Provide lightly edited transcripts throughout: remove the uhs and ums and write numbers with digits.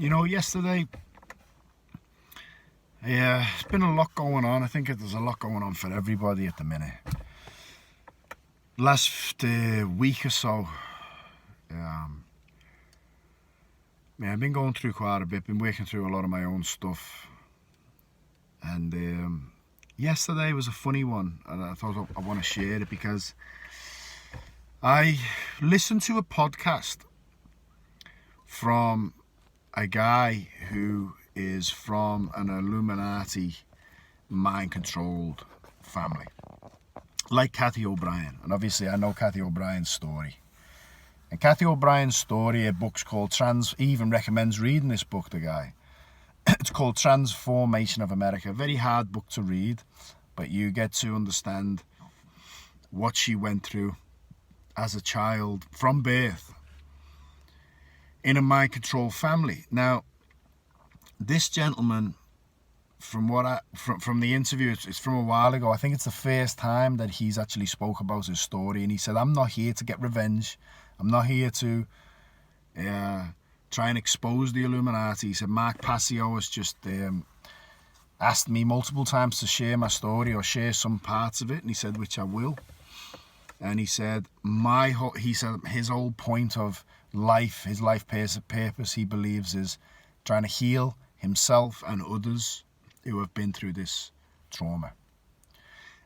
Yesterday, yeah, there's been a lot going on. I think there's a lot going on for everybody at the minute. Last week or so, I've been going through quite a bit, been working through a lot of my own stuff. And yesterday was a funny one, and I thought I want to share it because I listened to a podcast from a guy who is from an Illuminati mind-controlled family, like Cathy O'Brien. And obviously I know Cathy O'Brien's story. And Cathy O'Brien's story, a book's called he even recommends reading this book, the guy. It's called Transformation of America. Very hard book to read, but you get to understand what she went through as a child from birth in a mind-controlled family. Now, this gentleman, from the interview, it's from a while ago. I think it's the first time that he's actually spoke about his story, and he said, "I'm not here to get revenge. I'm not here to try and expose the Illuminati." He said, "Mark Passio has just asked me multiple times to share my story or share some parts of it," and he said, "which I will." And he said, his whole point of life, his life purpose, he believes, is trying to heal himself and others who have been through this trauma.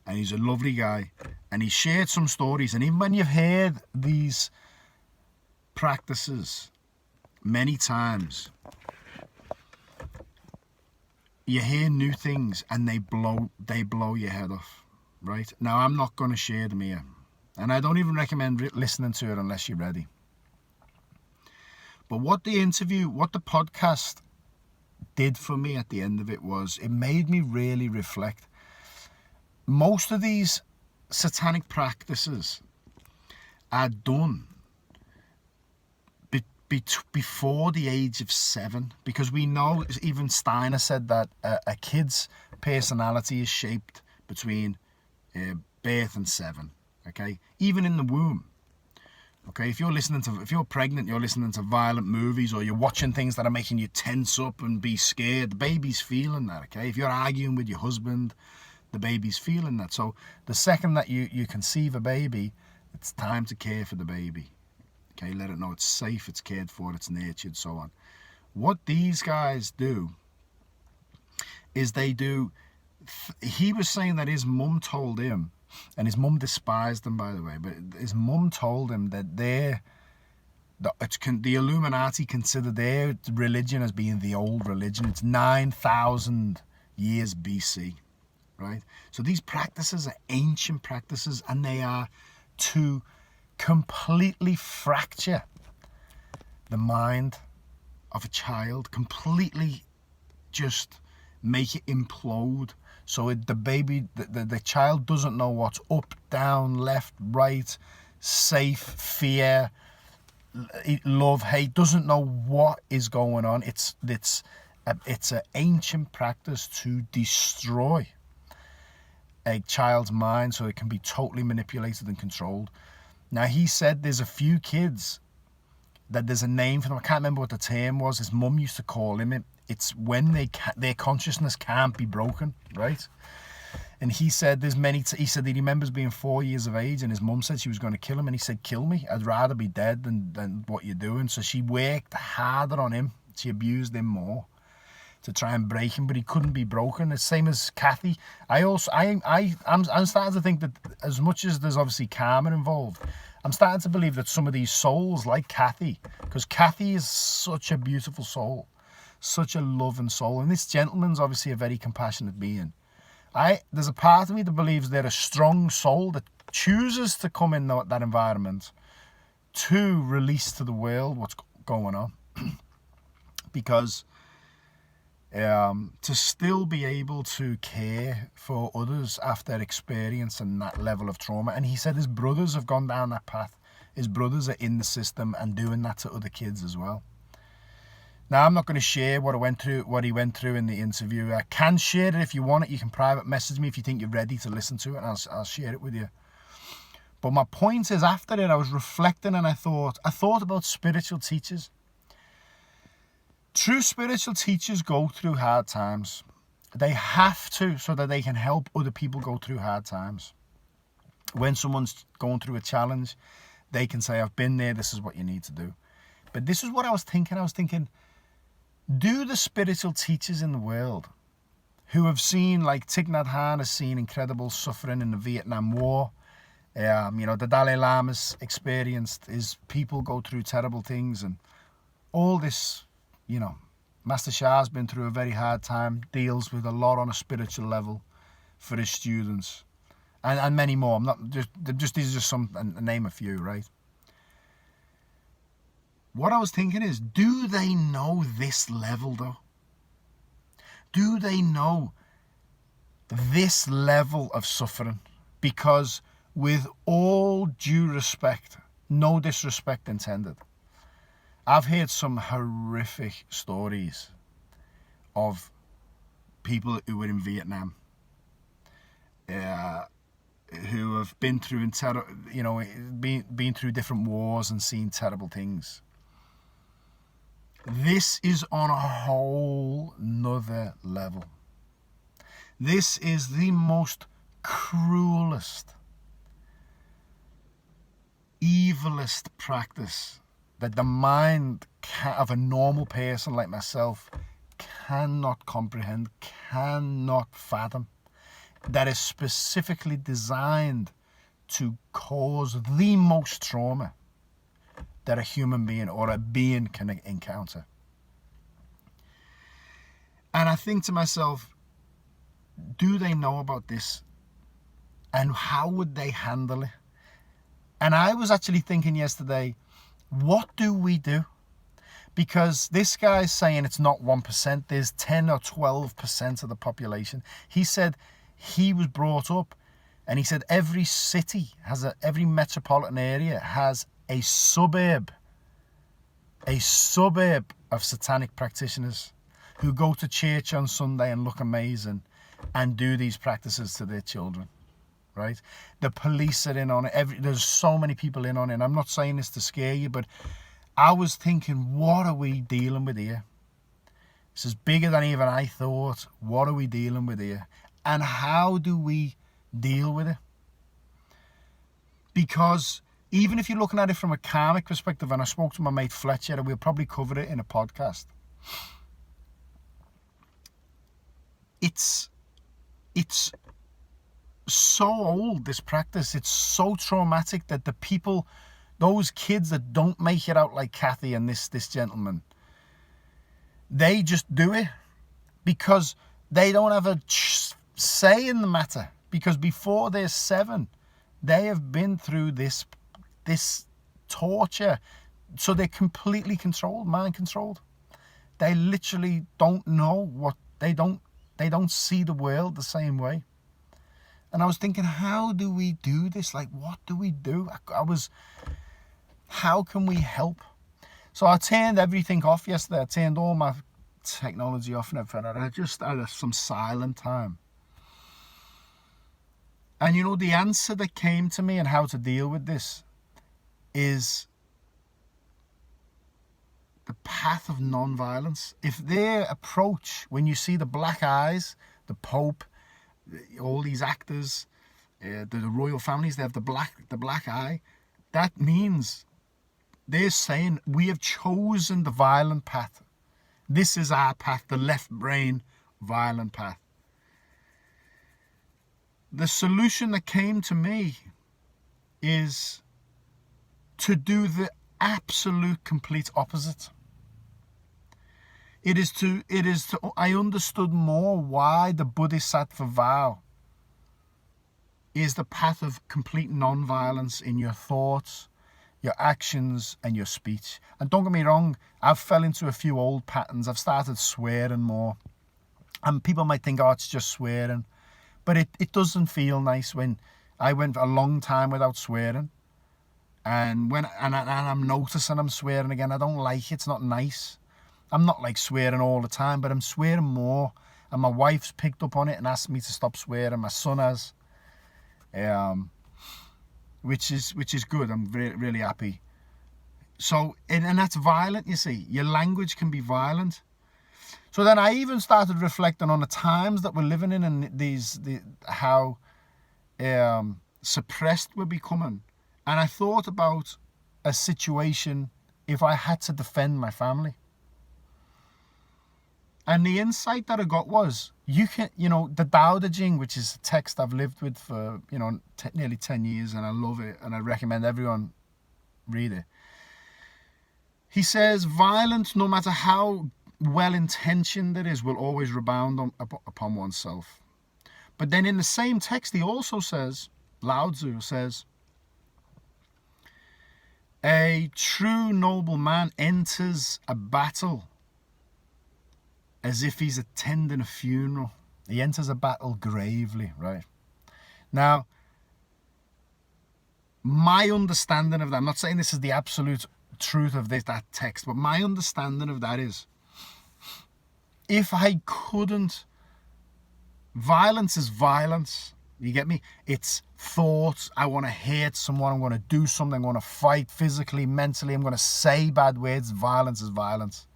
And he's a lovely guy, and he shared some stories. And even when you've heard these practices many times, you hear new things and they blow your head off, right? Now, I'm not going to share them here, and I don't even recommend listening to it unless you're ready. But what the podcast did for me at the end of it was, it made me really reflect. Most of these satanic practices are done before the age of 7, because we know, even Steiner said that a kid's personality is shaped between birth and 7. Okay, even in the womb. Okay, if you're pregnant, you're listening to violent movies, or you're watching things that are making you tense up and be scared, the baby's feeling that. Okay, if you're arguing with your husband, the baby's feeling that. So the second that you conceive a baby, it's time to care for the baby. Okay, let it know it's safe, it's cared for, it's nurtured, so on. What these guys do is he was saying that his mum told him, and his mum despised him, by the way, but his mum told him that the Illuminati consider their religion as being the old religion. It's 9,000 years BC, right? So these practices are ancient practices, and they are to completely fracture the mind of a child, completely just make it implode. So the baby, the child doesn't know what's up, down, left, right, safe, fear, love, hate, doesn't know what is going on. It's an ancient practice to destroy a child's mind so it can be totally manipulated and controlled. Now, he said there's a few kids that there's a name for them. I can't remember what the term was. His mum used to call him it. It's when their consciousness can't be broken, right? And he said he said he remembers being 4 years of age, and his mum said she was going to kill him, and he said, "Kill me. I'd rather be dead than what you're doing." So she worked harder on him. She abused him more to try and break him, but he couldn't be broken. The same as Cathy. I'm starting to think that as much as there's obviously karma involved, I'm starting to believe that some of these souls, like Cathy, because Cathy is such a beautiful soul, such a loving soul, and this gentleman's obviously a very compassionate being. There's a part of me that believes they're a strong soul that chooses to come in that environment to release to the world what's going on. Because to still be able to care for others after experiencing that level of trauma. And he said his brothers have gone down that path. His brothers are in the system and doing that to other kids as well. Now, I'm not going to share what he went through in the interview. I can share it if you want it. You can private message me if you think you're ready to listen to it, and I'll share it with you. But my point is, after it, I was reflecting, and I thought about spiritual teachers. True spiritual teachers go through hard times. They have to, so that they can help other people go through hard times. When someone's going through a challenge, they can say, I've been there, this is what you need to do. But this is what I was thinking. I was thinking, do the spiritual teachers in the world who have seen, like Thich Nhat Hanh has seen incredible suffering in the Vietnam War, the Dalai Lama's experienced is people go through terrible things, and all this, Master Shah's been through a very hard time, deals with a lot on a spiritual level for his students, and many more. I'm not just these are just some, name a few, right? What I was thinking is, do they know this level though? Do they know this level of suffering? Because with all due respect, no disrespect intended, I've heard some horrific stories of people who were in Vietnam, who have been through been through different wars and seen terrible things. This is on a whole nother level. This is the most cruelest, evilest practice that the mind of a normal person like myself cannot comprehend, cannot fathom. That is specifically designed to cause the most trauma that a human being or a being can encounter. And I think to myself, do they know about this? And how would they handle it? And I was actually thinking yesterday, what do we do? Because this guy's saying it's not 1%, there's 10 or 12% of the population. He said he was brought up, and he said every city every metropolitan area has a suburb of satanic practitioners who go to church on Sunday and look amazing and do these practices to their children, right? The police are in on it. There's so many people in on it. I'm not saying this to scare you, but I was thinking, what are we dealing with here? This is bigger than even I thought. What are we dealing with here? And how do we deal with it? Because even if you're looking at it from a karmic perspective, and I spoke to my mate Fletcher, and we'll probably cover it in a podcast, it's so old, this practice. It's so traumatic that the people, those kids that don't make it out like Kathy and this gentleman, they just do it because they don't have a say in the matter. Because before they're 7, they have been through this torture. So they're completely controlled, mind controlled. They literally don't know they don't see the world the same way. And I was thinking, how do we do this? Like, what do we do? How can we help? So I turned everything off yesterday. I turned all my technology off and everything. I just had some silent time. And the answer that came to me and how to deal with this is the path of non-violence. If their approach, when you see the black eyes, the Pope, all these actors, the royal families, they have the black eye, that means they're saying we have chosen the violent path. This is our path, the left brain violent path. The solution that came to me is to do the absolute complete opposite. I understood more why the Bodhisattva vow is the path of complete non-violence in your thoughts, your actions, and your speech. And don't get me wrong, I've fell into a few old patterns. I've started swearing more. And people might think, oh, it's just swearing. But it doesn't feel nice when I went a long time without swearing. And I'm noticing I'm swearing again. I don't like it. It's not nice. I'm not like swearing all the time, but I'm swearing more. And my wife's picked up on it and asked me to stop swearing. My son has, which is good. I'm really happy. So, and that's violent, you see. Your language can be violent. So then I even started reflecting on the times that we're living in and how suppressed we're becoming. And I thought about a situation if I had to defend my family. And the insight that I got was, the Tao Te Ching, which is a text I've lived with for, nearly 10 years, and I love it, and I recommend everyone read it. He says, violence, no matter how well-intentioned it is, will always rebound upon oneself. But then in the same text, he also says, Lao Tzu says, a true noble man enters a battle as if he's attending a funeral. He enters a battle gravely, right? Now, my understanding of that, I'm not saying this is the absolute truth of that text, but my understanding of that is, if I couldn't, violence is violence. You get me? It's thoughts. I want to hurt someone. I'm going to do something. I'm going to fight physically, mentally. I'm going to say bad words. Violence is violence.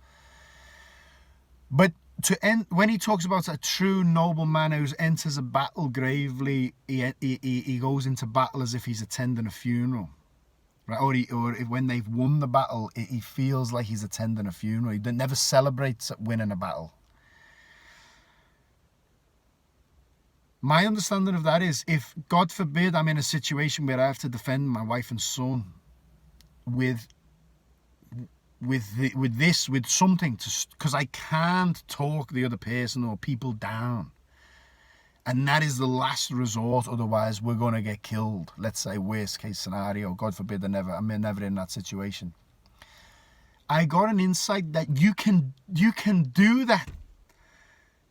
But when he talks about a true noble man who enters a battle gravely, he goes into battle as if he's attending a funeral, right? Or when they've won the battle, he feels like he's attending a funeral. He never celebrates winning a battle. My understanding of that is, if God forbid I'm in a situation where I have to defend my wife and son with something, because I can't talk the other person or people down, and that is the last resort, otherwise we're going to get killed. Let's say worst case scenario, God forbid I'm never in that situation. I got an insight that you can do that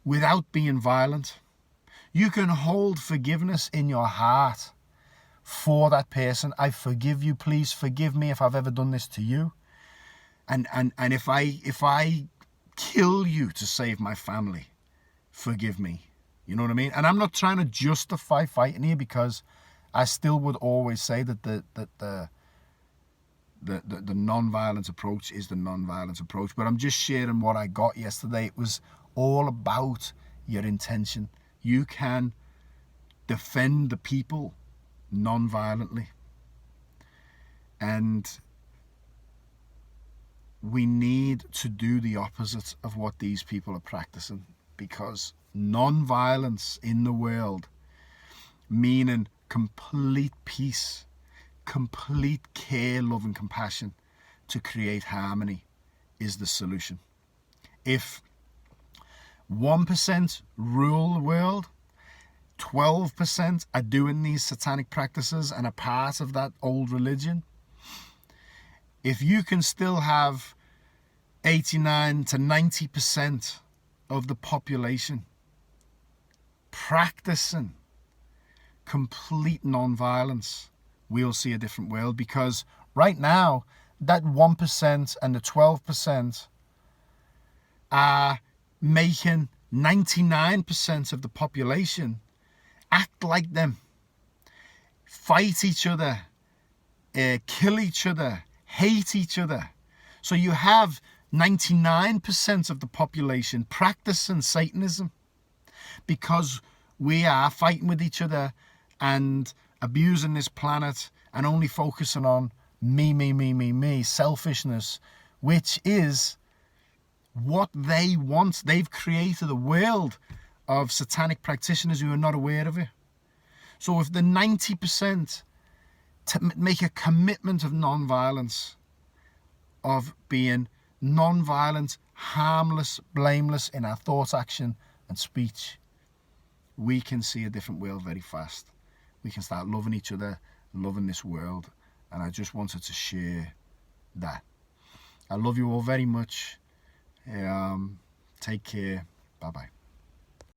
without being violent. You can hold forgiveness in your heart for that person. I forgive you. Please forgive me if I've ever done this to you. And if I kill you to save my family, forgive me. You know what I mean? And I'm not trying to justify fighting here, because I still would always say that the non-violence approach is the non-violence approach. But I'm just sharing what I got yesterday. It was all about your intention. You can defend the people non-violently. And we need to do the opposite of what these people are practicing, because non-violence in the world, meaning complete peace, complete care, love and compassion to create harmony, is the solution. If 1% rule the world, 12% are doing these satanic practices and are part of that old religion. If you can still have 89 to 90% of the population practicing complete non-violence, we'll see a different world. Because right now, that 1% and the 12% are making 99% of the population act like them, fight each other, kill each other, hate each other. So you have 99% of the population practicing Satanism, because we are fighting with each other and abusing this planet and only focusing on me, selfishness, which is what they want. They've created a world of satanic practitioners who are not aware of it. So if the 90% make a commitment of non-violence, of being non-violent, harmless, blameless in our thoughts, action and speech, we can see a different world very fast. We can start loving each other, loving this world. And I just wanted to share that. I love you all very much. Take care. Bye-bye.